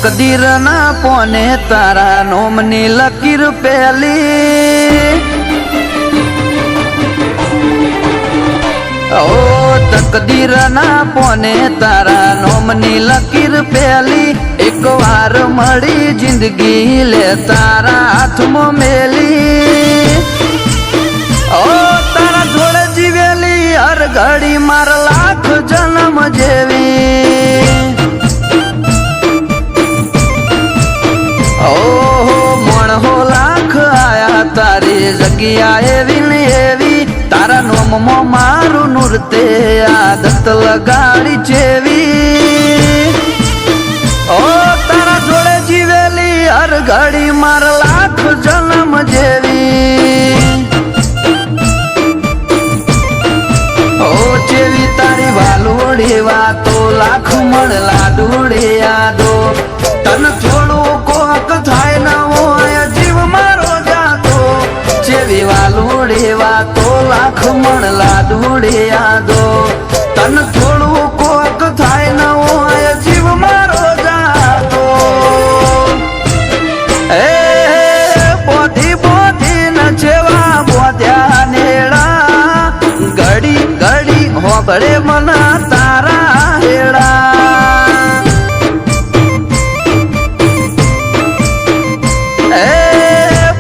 તકદીર ના પોને તારા નોમની લકીર પેલી ઓ તકદીર ના પોને તારા નોમની લકીર પેલી એક વાર મળી જિંદગી લે તારા હાથમાં મેલી ઓ તારા જોડે જીવેલી હર ઘડી માર લાખ જન્મ જેવી ઓહો મણહો લાખ આયા તારી જગ્યા એવી ને એવી તારા નોમમાં મારું નૃત્ય આદત લગાડી જેવી ઓ તારા જોડે જીવેલી હર ઘડી માર લાખ જન્મ જેવી ઓ જેવી તારી વાલોડી વાતો લાખ મળલા દોડે યાદો તન થોડું કોક થાય ન હોય જીવ મારો જાતો જેવી વાલોડી વાતો લાખ મળલા દોડે યાદો તન થોડું કોક થાય ન હોય જીવ મારો જાતો એ બોધી બોધી ન જેવા બોધ્યા નેડા ઘડી ઘડી હોબળે મના તારા હેડા એ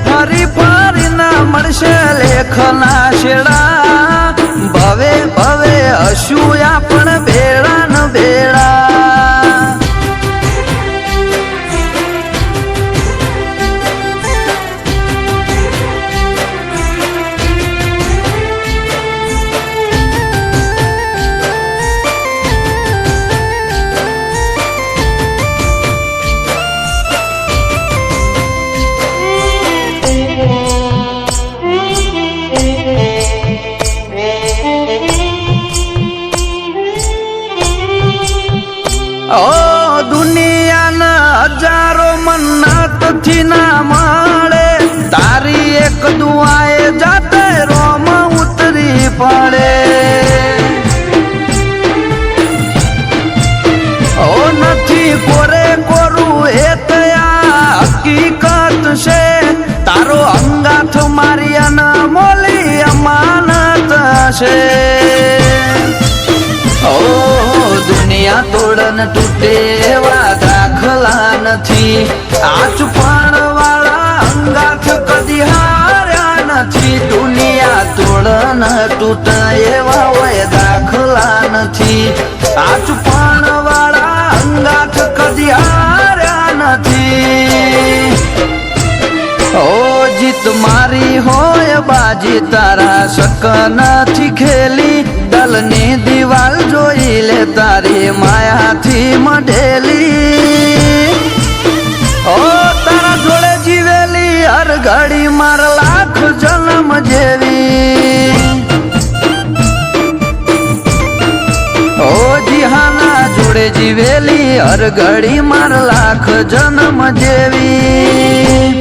ફરી ફરી ના મળશે લેખના શેડા ભવે ભવે હશું આપણ બેડા ન બેડા ઓ દુનિયાના હજારો મન્નત થી ના મળે તારી એક દુઆએ જાતે રોમ ઉતરી પડે ઓ નથી કોરે કોરું એ તયા હકીકત છે તારો અંગાથ મારી અનમોલી અમાનત છે ઓ દુનિયા તોડન તૂટે એવા દાખલા નથી આ ચુપાણ વાળા અંગાથ કદી હાર્યા નથી દુનિયા તોડન તૂટે એવા હોય દાખલા નથી આ ચુપાણ વાળા અંગાથ કદી હાર્યા નથી ઓ જીત મારી હોય બાજી તારા શક નથી ખેલી દલની દિવાલ જોઈ લે તારી માયાથી મઢેલી ઓ તારા જોડે જીવેલી હર ઘડી માર લાખ જન્મ જેવી ઓ જીહાના જોડે જીવેલી હર ઘડી માર લાખ જન્મ જેવી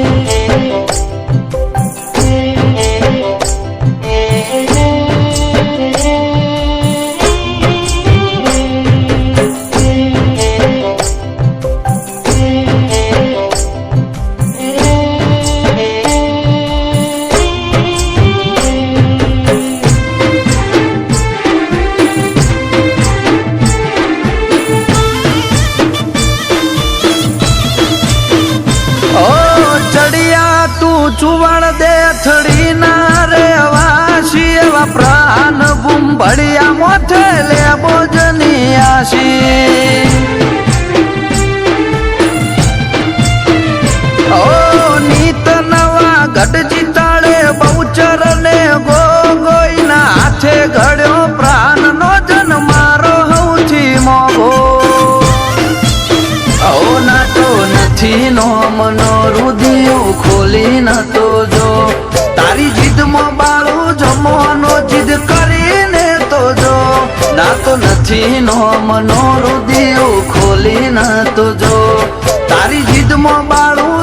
ચુવણ દે થડી ના રે વાસી એવા પ્રાણ બુંબડિયા મોથે લે બોજની આશી ઓ નીત નવા ગઢ જીતાડે બહુચર ને ગોગોઈના હાથે ઘડ્યો પ્રાણ નો જન મારો હૌથી મોગો ઓ નાટો નથી નો મનો રુધિયું ખોલી ન તો જો તારી જીદમાં બાળું જમવાનો જીદ કરીને તો જો ના તો નથી નો મનો રુધિયું ખોલી ન તો જો તારી જીદમાં બાળું